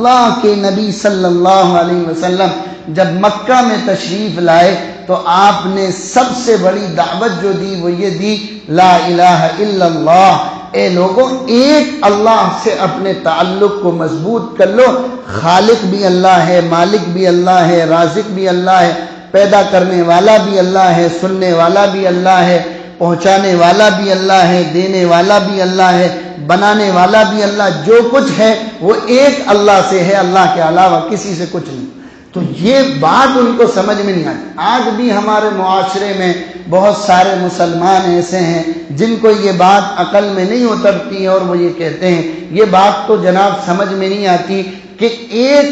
اللہ کے نبی صلی اللہ علیہ وسلم جب مکہ میں تشریف لائے تو آپ نے سب سے بڑی دعوت جو دی وہ یہ دی، لا الہ الا اللہ، اے لوگوں ایک اللہ سے اپنے تعلق کو مضبوط کر لو، خالق بھی اللہ ہے، مالک بھی اللہ ہے، رازق بھی اللہ ہے، پیدا کرنے والا بھی اللہ ہے، سننے والا بھی اللہ ہے، پہنچانے والا بھی اللہ ہے، دینے والا بھی اللہ ہے، بنانے والا بھی اللہ، جو کچھ ہے وہ ایک اللہ سے ہے، اللہ کے علاوہ کسی سے کچھ نہیں۔ تو یہ بات ان کو سمجھ میں نہیں آتی۔ آج بھی ہمارے معاشرے میں بہت سارے مسلمان ایسے ہیں جن کو یہ بات عقل میں نہیں اترتی اور وہ یہ کہتے ہیں، یہ بات تو جناب سمجھ میں نہیں آتی کہ ایک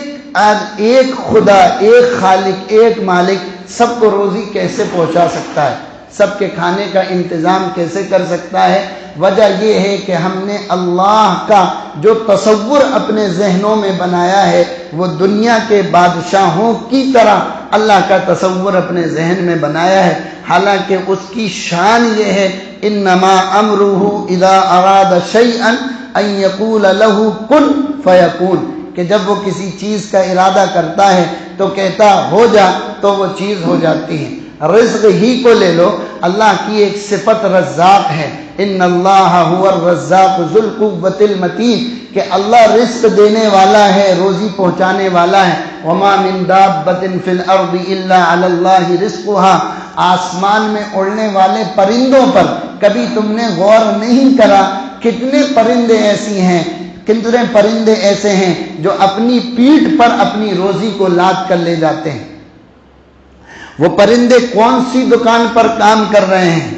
خدا، ایک خالق، ایک مالک سب کو روزی کیسے پہنچا سکتا ہے، سب کے کھانے کا انتظام کیسے کر سکتا ہے۔ وجہ یہ ہے کہ ہم نے اللہ کا جو تصور اپنے ذہنوں میں بنایا ہے وہ دنیا کے بادشاہوں کی طرح اللہ کا تصور اپنے ذہن میں بنایا ہے، حالانکہ اس کی شان یہ ہے، انما امرہ اذا اراد شیئا ان یقول له کن فیکون، کہ جب وہ کسی چیز کا ارادہ کرتا ہے تو کہتا ہو جا تو وہ چیز ہو جاتی ہے۔ رزق ہی کو لے لو، اللہ کی ایک صفت رزاق ہے، ان اللہ هو الرزاق ذو القوۃ المتین، کہ اللہ رزق دینے والا ہے، روزی پہنچانے والا ہے۔ وما من دابۃ فی الارض الا علی اللہ رزقها، آسمان میں اڑنے والے پرندوں پر کبھی تم نے غور نہیں کرا؟ کتنے پرندے ایسی ہیں، کتنے پرندے ایسے ہیں جو اپنی پیٹھ پر اپنی روزی کو لاد کر لے جاتے ہیں۔ وہ پرندے کون سی دکان پر کام کر رہے ہیں؟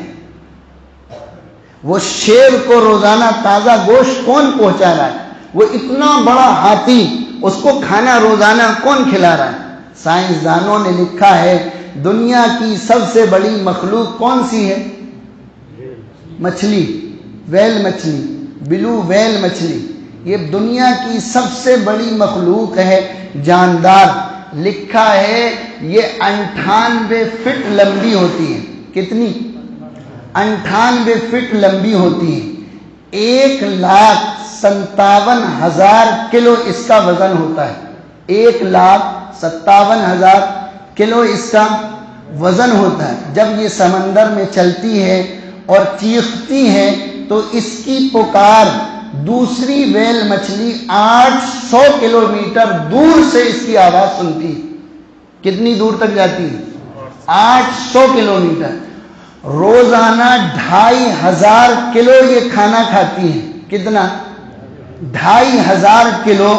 وہ شیر کو روزانہ تازہ گوشت کون پہنچا رہا ہے؟ وہ اتنا بڑا ہاتھی، اس کو کھانا روزانہ کون کھلا رہا ہے؟ سائنسدانوں نے لکھا ہے دنیا کی سب سے بڑی مخلوق کون سی ہے؟ مچھلی، ویل مچھلی، بلو ویل مچھلی، یہ دنیا کی سب سے بڑی مخلوق ہے، جاندار۔ لکھا ہے یہ 98 فٹ لمبی ہوتی ہے۔ کتنی؟ 98 فٹ لمبی ہوتی ہے۔ 1,57,000 کلو اس کا وزن ہوتا ہے۔ 1,57,000 کلو اس کا وزن ہوتا ہے۔ جب یہ سمندر میں چلتی ہے اور چیختی ہے تو اس کی پکار دوسری ویل مچھلی 800 کلومیٹر دور سے اس کی آواز سنتی ہے۔ کتنی دور تک جاتی ہے؟ 800 کلومیٹر۔ روزانہ 2,500 کلو یہ کھانا کھاتی ہے۔ کتنا؟ 2,500 کلو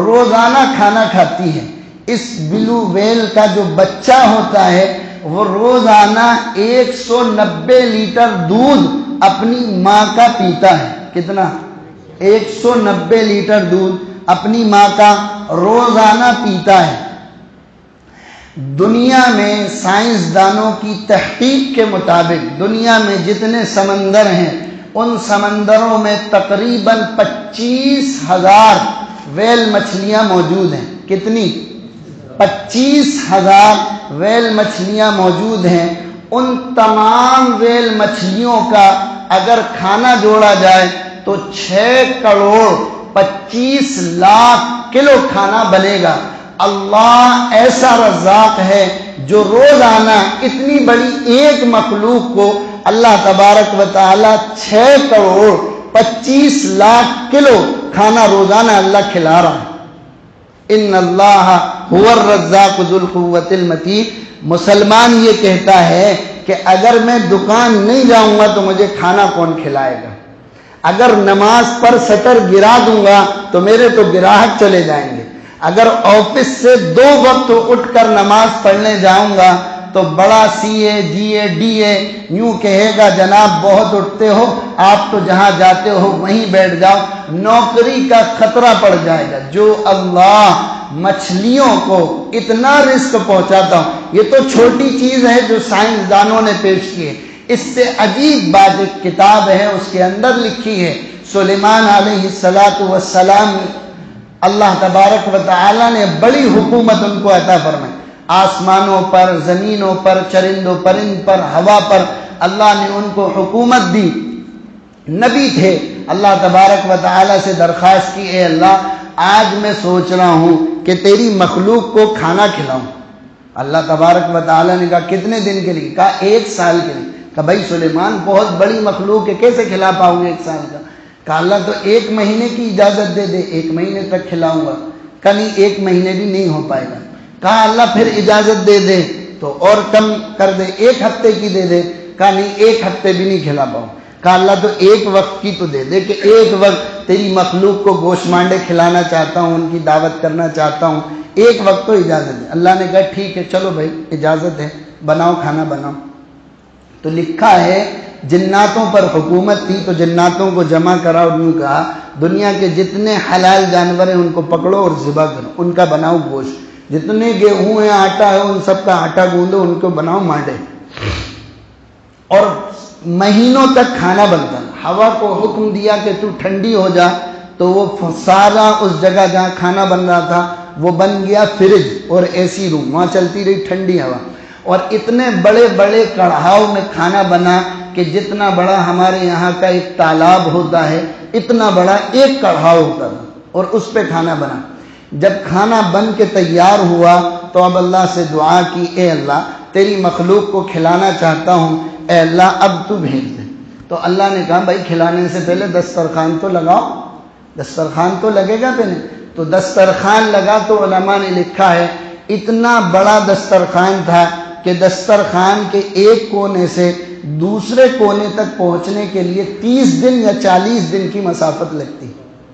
روزانہ کھانا کھاتی ہے۔ اس بلو ویل کا جو بچہ ہوتا ہے وہ روزانہ 190 لیٹر دودھ اپنی ماں کا پیتا ہے۔ کتنا؟ 190 لیٹر دودھ اپنی ماں کا روزانہ پیتا ہے۔ دنیا میں سائنسدانوں کی تحقیق کے مطابق دنیا میں جتنے سمندر ہیں ان سمندروں میں تقریباً 25,000 ویل مچھلیاں موجود ہیں۔ کتنی؟ 25,000 ویل مچھلیاں موجود ہیں۔ ان تمام ویل مچھلیوں کا اگر کھانا جوڑا جائے تو 6 کروڑ 25 لاکھ کلو کھانا بنے گا۔ اللہ ایسا رزاق ہے جو روزانہ اتنی بڑی ایک مخلوق کو اللہ تبارک و تعالی 6 کروڑ 25 لاکھ کلو کھانا روزانہ اللہ کھلا رہا ہے۔ ان اللہ هو الرزاق ذو القوۃ المتین۔ مسلمان یہ کہتا ہے کہ اگر میں دکان نہیں جاؤں گا تو مجھے کھانا کون کھلائے گا؟ اگر نماز پر سٹر گرا دوں گا تو میرے تو گراہک چلے جائیں گے۔ اگر آفس سے 2 وقت اٹھ کر نماز پڑھنے جاؤں گا تو بڑا سی اے جی اے ڈی اے یوں کہے گا جناب بہت اٹھتے ہو، آپ تو جہاں جاتے ہو وہیں بیٹھ جاؤ، نوکری کا خطرہ پڑ جائے گا۔ جو اللہ مچھلیوں کو اتنا رزق پہنچاتا ہوں، یہ تو چھوٹی چیز ہے جو سائنسدانوں نے پیش کی ہے۔ اس سے عجیب بات ایک کتاب ہے، اس کے اندر لکھی ہے سلیمان علیہ السلام، اللہ تبارک و تعالی نے بڑی حکومت ان کو عطا فرمائی، آسمانوں پر، زمینوں پر، چرند و پرند پر، ہوا پر اللہ نے ان کو حکومت دی۔ نبی تھے، اللہ تبارک و تعالی سے درخواست کی، اے اللہ آج میں سوچ رہا ہوں کہ تیری مخلوق کو کھانا کھلاؤں۔ اللہ تبارک و تعالیٰ نے کہا کتنے دن کے لیے؟ کہا 1 سال کے لیے۔ کہا بھائی سلیمان بہت بڑی مخلوق ہے، کیسے کھلا پاؤں گے 1 سال کا؟ کہا اللہ تو 1 مہینے کی اجازت دے دے، 1 مہینے تک کھلاؤں گا۔ کہا نہیں 1 مہینے بھی نہیں ہو پائے گا۔ کہا اللہ پھر اجازت دے دے تو اور کم کر دے، 1 ہفتے کی دے دے۔ کہا نہیں 1 ہفتے بھی نہیں کھلا پاؤں۔ کہا اللہ تو 1 وقت کی تو دے دے کہ 1 وقت تیری مخلوق کو گوشت مانڈے کھلانا چاہتا ہوں، ان کی دعوت کرنا چاہتا ہوں، 1 وقت تو اجازت ہے۔ اللہ نے کہا ٹھیک ہے چلو بھائی اجازت ہے، بناؤ کھانا بناؤ۔ تو لکھا ہے جناتوں پر حکومت تھی تو جناتوں کو جمع کرا اور یوں کہا دنیا کے جتنے حلال جانور ہیں ان کو پکڑو اور ذبح کرو، ان کا بناؤ گوشت، جتنے گیہوں ہیں آٹا ہے ان سب کا آٹا گوندو، ان کو بناؤ مانڈے۔ اور مہینوں تک کھانا بنتا، ہوا کو حکم دیا کہ تو ٹھنڈی ہو جا تو وہ سارا اس جگہ جہاں کھانا بن رہا تھا وہ بن گیا فریج اور AC روم، وہاں چلتی رہی ٹھنڈی ہوا۔ اور اتنے بڑے بڑے کڑھاؤ میں کھانا بنا کہ جتنا بڑا ہمارے یہاں کا ایک تالاب ہوتا ہے اتنا بڑا ایک کڑھاؤ ہوتا تھا اور اس پہ کھانا بنا۔ جب کھانا بن کے تیار ہوا تو اب اللہ سے دعا کی اے اللہ تیری مخلوق کو کھلانا چاہتا ہوں، اے اللہ اب تو بھیج دے۔ تو اللہ نے کہا بھائی کھلانے سے پہلے دسترخوان تو لگاؤ، دسترخوان تو لگے گا پہلے۔ تو دسترخوان لگا تو علماء نے لکھا ہے اتنا بڑا دسترخوان تھا کہ دسترخوان کے ایک کونے سے دوسرے کونے تک پہنچنے کے لیے 30 دن یا 40 دن کی مسافت لگتی،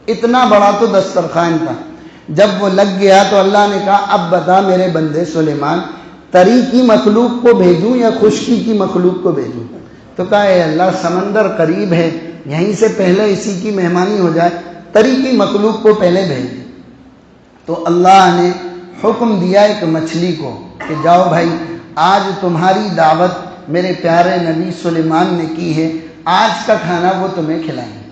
اتنا بڑا تو دسترخوان تھا۔ جب وہ لگ گیا تو اللہ نے کہا اب بتا میرے بندے سلیمان تری کی مخلوق کو بھیجوں یا خشکی کی مخلوق کو بھیجوں؟ تو کہا اے اللہ سمندر قریب ہے، یہیں سے پہلے اسی کی مہمانی ہو جائے، تری کی مخلوق کو پہلے بھیج دے۔ تو اللہ نے حکم دیا ایک مچھلی کو کہ جاؤ بھائی آج تمہاری دعوت میرے پیارے نبی سلیمان نے کی ہے، آج کا کھانا وہ تمہیں کھلائیں گے۔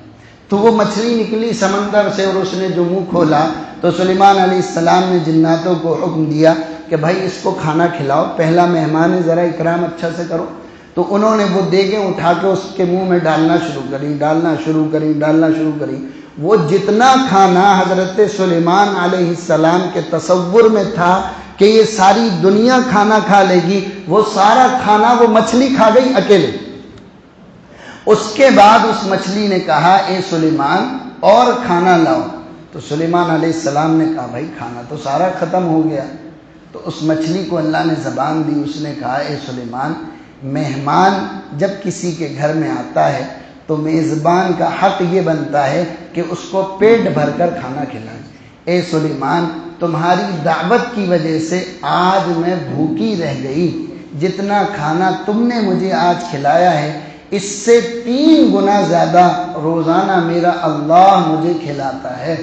تو وہ مچھلی نکلی سمندر سے اور اس نے جو منہ کھولا تو سلیمان علیہ السلام نے جناتوں کو حکم دیا کہ بھائی اس کو کھانا کھلاؤ، پہلا مہمان ہے ذرا اکرام اچھا سے کرو۔ تو انہوں نے وہ دیگیں اٹھا کے اس کے منہ میں ڈالنا شروع کری۔ وہ جتنا کھانا حضرت سلیمان علیہ السلام کے تصور میں تھا کہ یہ ساری دنیا کھانا کھا لے گی، وہ سارا کھانا وہ مچھلی کھا گئی اکیلے۔ اس کے بعد اس مچھلی نے کہا اے سلیمان اور کھانا لاؤ۔ تو سلیمان علیہ السلام نے کہا بھائی کھانا تو سارا ختم ہو گیا۔ تو اس مچھلی کو اللہ نے زبان دی، اس نے کہا اے سلیمان مہمان جب کسی کے گھر میں آتا ہے تو میزبان کا حق یہ بنتا ہے کہ اس کو پیٹ بھر کر کھانا کھلائیں۔ اے سلیمان تمہاری دعوت کی وجہ سے آج میں بھوکی رہ گئی، جتنا کھانا تم نے مجھے آج کھلایا ہے اس سے 3 گنا زیادہ روزانہ میرا اللہ مجھے کھلاتا ہے۔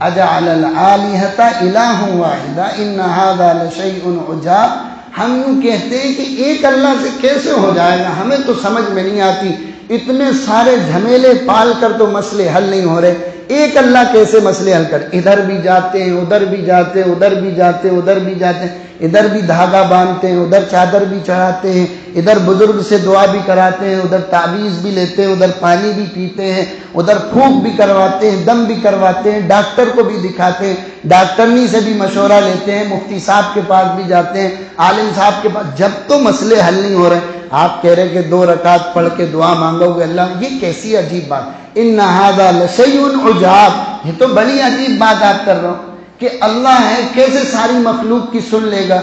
اجعل الآلہۃ الہ واحدہ ان ھذا لشیء عجاب۔ ہم یوں کہتے ہیں کہ ایک اللہ سے کیسے ہو جائے گا، ہمیں تو سمجھ میں نہیں آتی، اتنے سارے جھمیلے پال کر تو مسئلے حل نہیں ہو رہے، ایک اللہ کیسے مسئلے حل کر؟ ادھر بھی جاتے ہیں ادھر بھی جاتے ہیں ادھر بھی جاتے ہیں ادھر بھی جاتے ہیں، ادھر بھی دھاگا باندھتے ہیں ادھر چادر بھی چڑھاتے ہیں، ادھر بزرگ سے دعا بھی کراتے ہیں ادھر تعویذ بھی لیتے ہیں، ادھر پانی بھی پیتے ہیں، ادھر پھونک بھی کرواتے ہیں، دم بھی کرواتے ہیں، ڈاکٹر کو بھی دکھاتے ہیں، ڈاکٹرنی سے بھی مشورہ لیتے ہیں، مفتی صاحب کے پاس بھی جاتے ہیں، عالم صاحب کے پاس، جب تو مسئلے حل نہیں ہو رہے آپ کہہ رہے کہ 2 رکعت پڑھ کے دعا مانگو گے اللہ، یہ کیسی عجیب بات، ان ھذا لشیء عجاب، یہ تو بڑی عجیب بات آپ کر رہے ہو کہ اللہ ہے کیسے ساری مخلوق کی سن لے گا؟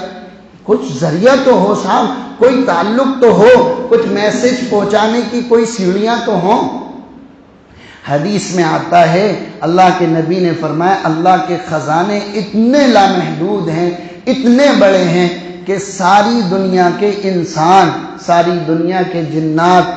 کچھ ذریعہ تو ہو صاحب، کوئی تعلق تو ہو، کچھ میسج پہنچانے کی کوئی سیڑھیاں تو ہوں۔ حدیث میں آتا ہے اللہ کے نبی نے فرمایا اللہ کے خزانے اتنے لامحدود ہیں، اتنے بڑے ہیں کہ ساری دنیا کے انسان، ساری دنیا کے جنات،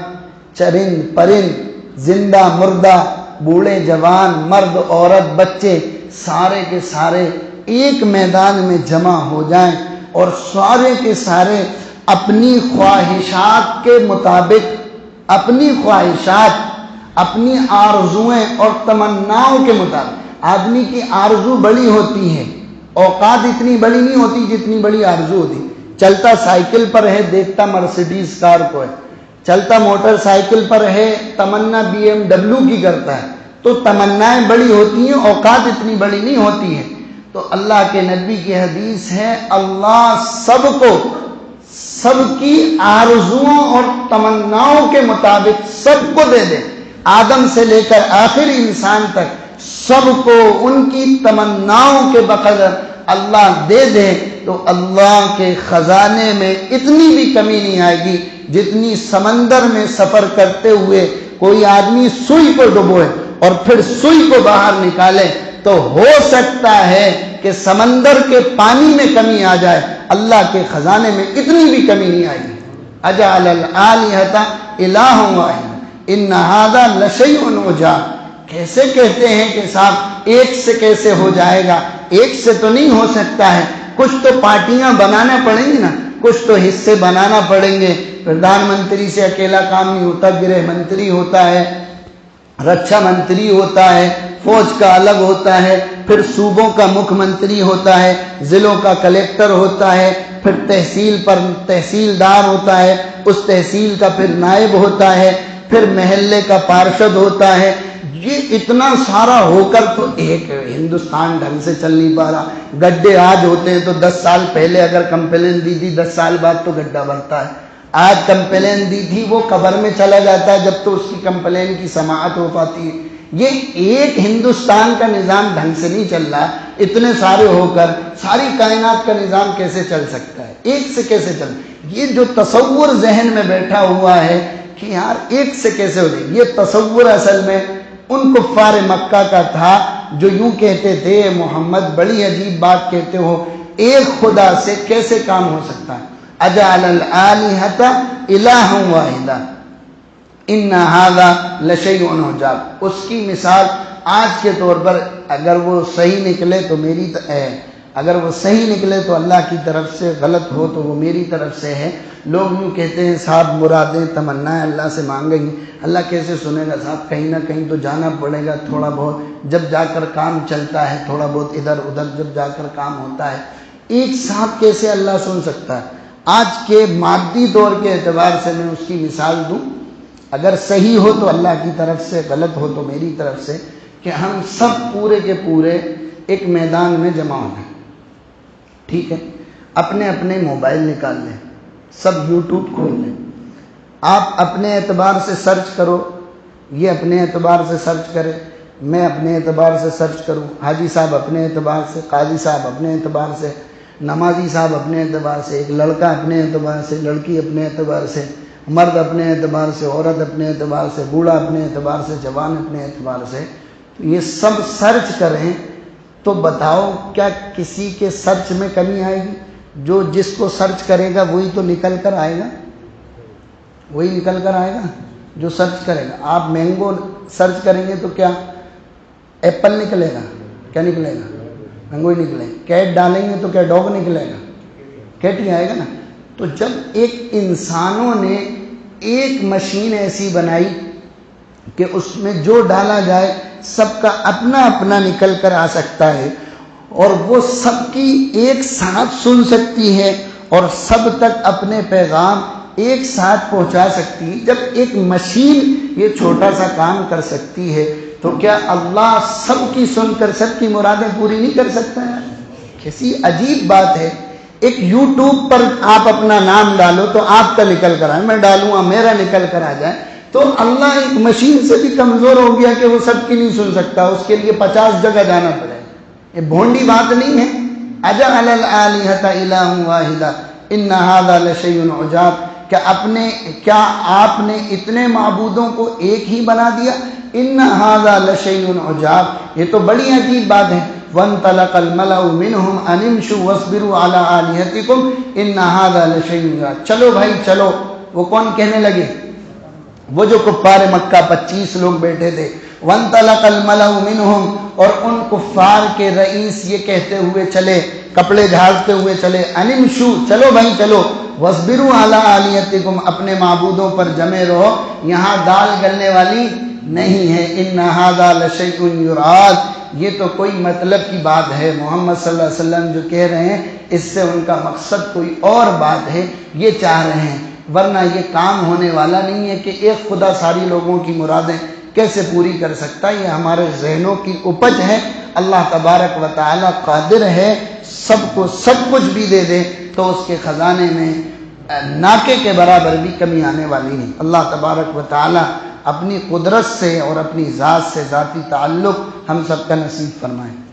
چرند پرند، زندہ مردہ، بوڑھے جوان، مرد عورت بچے، سارے کے سارے ایک میدان میں جمع ہو جائیں اور سارے کے سارے اپنی خواہشات کے مطابق، اپنی خواہشات، اپنی آرزویں اور تمناؤں کے مطابق، آدمی کی آرزو بڑی ہوتی ہے، اوقات اتنی بڑی نہیں ہوتی جتنی بڑی آرزو ہوتی، چلتا سائیکل پر ہے دیکھتا مرسیڈیز کار کو ہے، چلتا موٹر سائیکل پر ہے تمنا BMW کی کرتا ہے، تو تمنائیں بڑی ہوتی ہیں، اوقات اتنی بڑی نہیں ہوتی ہیں۔ تو اللہ کے نبی کی حدیث ہے اللہ سب کو سب کی آرزوؤں اور تمناؤں کے مطابق سب کو دے دے، آدم سے لے کر آخری انسان تک سب کو ان کی تمناؤں کے بقدر اللہ دے دے، تو اللہ کے خزانے میں اتنی بھی کمی نہیں آئے گی جتنی سمندر میں سفر کرتے ہوئے کوئی آدمی سوئی کو ڈبوئے اور پھر سوئی کو باہر نکالے تو ہو سکتا ہے کہ سمندر کے پانی میں کمی آ جائے، اللہ کے خزانے میں اتنی بھی کمی نہیں آئے گی۔ اجعل الآلہۃ الہ واحد ان ھذا لشیء عجاب، کیسے کہتے ہیں کہ صاحب ایک سے کیسے ہو جائے گا؟ ایک سے تو نہیں ہو سکتا ہے، کچھ تو پارٹیاں بنانا پڑیں گی نا، کچھ تو حصے بنانا پڑیں گے۔ پردھان منتری سے اکیلا کام نہیں ہوتا، گرہ منتری ہوتا ہے، رکشا منتری ہوتا ہے، فوج کا الگ ہوتا ہے، پھر صوبوں کا مکھ منتری ہوتا ہے، ضلعوں کا کلیکٹر ہوتا ہے، پھر تحصیل پر تحصیلدار ہوتا ہے، اس تحصیل کا پھر نائب ہوتا ہے، پھر محلے کا پارشد ہوتا ہے۔ یہ اتنا سارا ہو کر تو ایک ہندوستان ڈھنگ سے چل نہیں پا رہا۔ گڈھے آج ہوتے ہیں تو 10 سال پہلے اگر کمپلین دی تھی 10 سال بعد تو گڈھا بھرتا ہے، آج کمپلین دی تھی وہ قبر میں چلا جاتا ہے جب تو اس کی کمپلین کی سماعت ہو پاتی ہے۔ یہ ایک ہندوستان کا نظام ڈھنگ سے نہیں چل رہا، اتنے سارے ہو کر ساری کائنات کا نظام کیسے چل سکتا ہے؟ ایک سے کیسے چل؟ یہ جو تصور ذہن میں بیٹھا ہوا ہے کہ یار ایک سے کیسے ہو جائے، یہ تصور اصل میں ان کفار مکہ کا تھا جو یوں کہتے تھے محمد بڑی عجیب بات کہتے ہو، ایک خدا سے کیسے کام ہو سکتا ہے؟ اجعل الآلہۃ الہ واحدہ ان ھذا لشیء عجاب۔ اس کی مثال آج کے طور پر اگر وہ صحیح نکلے تو میری اگر وہ صحیح نکلے تو اللہ کی طرف سے، غلط ہو تو وہ میری طرف سے ہے۔ لوگ یوں کہتے ہیں صاحب مرادیں تمنائیں اللہ سے مانگیں گی، اللہ کیسے سنے گا صاحب؟ کہیں نہ کہیں تو جانا پڑے گا، تھوڑا بہت جب جا کر کام چلتا ہے، تھوڑا بہت ادھر ادھر جب جا کر کام ہوتا ہے، ایک ساتھ کیسے اللہ سن سکتا ہے؟ آج کے مادی دور کے اعتبار سے میں اس کی مثال دوں، اگر صحیح ہو تو اللہ کی طرف سے، غلط ہو تو میری طرف سے، کہ ہم سب پورے کے پورے ایک میدان میں جمع ہو جائیں، ٹھیک ہے؟ اپنے اپنے موبائل نکال لیں، سب یوٹیوب کھول لیں، آپ اپنے اعتبار سے سرچ کرو، یہ اپنے اعتبار سے سرچ کرے، میں اپنے اعتبار سے سرچ کروں، حاجی صاحب اپنے اعتبار سے، قاضی صاحب اپنے اعتبار سے، نمازی صاحب اپنے اعتبار سے، ایک لڑکا اپنے اعتبار سے، لڑکی اپنے اعتبار سے، مرد اپنے اعتبار سے، عورت اپنے اعتبار سے، بوڑھا اپنے اعتبار سے، جوان اپنے اعتبار سے، یہ سب سرچ کریں تو بتاؤ کیا کسی کے سرچ میں کمی آئے گی؟ جو جس کو سرچ کرے گا وہی تو نکل کر آئے گا، وہی نکل کر آئے گا جو سرچ کرے گا۔ آپ مینگو سرچ کریں گے تو کیا ایپل نکلے گا؟ کیا نکلے گا؟ مینگو ہی نکلے گا۔ کیٹ ڈالیں گے تو کیا ڈاگ نکلے گا؟ کیٹ ہی آئے گا نا۔ تو جب ایک انسانوں نے ایک مشین ایسی بنائی کہ اس میں جو ڈالا جائے سب کا اپنا اپنا نکل کر آ سکتا ہے، اور وہ سب کی ایک ساتھ سن سکتی ہے اور سب تک اپنے پیغام ایک ساتھ پہنچا سکتی ہے، جب ایک مشین یہ چھوٹا سا کام کر سکتی ہے تو کیا اللہ سب کی سن کر سب کی مرادیں پوری نہیں کر سکتا ہے؟ کیسی عجیب بات ہے۔ ایک یوٹیوب پر آپ اپنا نام ڈالو تو آپ کا نکل کر آئے، میں ڈالوں گا میرا نکل کر آ جائے، تو اللہ ایک مشین سے بھی کمزور ہو گیا کہ وہ سب کی نہیں سن سکتا، اس کے لیے 50 جگہ جانا پڑے۔ یہ بھونڈی بات نہیں ہے۔ اجعل الآلہۃ الہ واحدہ ان ھذا لشیء عجاب، کیا آپ نے اتنے معبودوں کو ایک ہی بنا دیا؟ ان ھذا لشیء عجاب، یہ تو بڑی عجیب بات ہے۔ وانطلق الملأ منهم ان امشوا واصبروا على آلهتكم ان ھذا لشیء عجاب۔ چلو بھائی چلو، وہ کون کہنے لگے؟ وہ جو کفار مکہ 25 لوگ بیٹھے تھے۔ وانطلق الملأ منهم، اور ان کفار کے رئیس یہ کہتے ہوئے چلے، کپڑے جھاڑتے ہوئے چلے، ان امشوا، چلو بھائی چلو، واصبروا علی آلہتکم، اپنے معبودوں پر جمے رہو، یہاں دال گلنے والی نہیں ہے۔ ان ھذا لشیء یراد، یہ تو کوئی مطلب کی بات ہے، محمد صلی اللہ علیہ وسلم جو کہہ رہے ہیں اس سے ان کا مقصد کوئی اور بات ہے، یہ چاہ رہے ہیں، ورنہ یہ کام ہونے والا نہیں ہے کہ ایک خدا ساری لوگوں کی مرادیں کیسے پوری کر سکتا ہے؟ یہ ہمارے ذہنوں کی اپج ہے۔ اللہ تبارک و تعالی قادر ہے سب کو سب کچھ بھی دے دے تو اس کے خزانے میں ناکے کے برابر بھی کمی آنے والی نہیں۔ اللہ تبارک و تعالی اپنی قدرت سے اور اپنی ذات سے ذاتی تعلق ہم سب کا نصیب فرمائے۔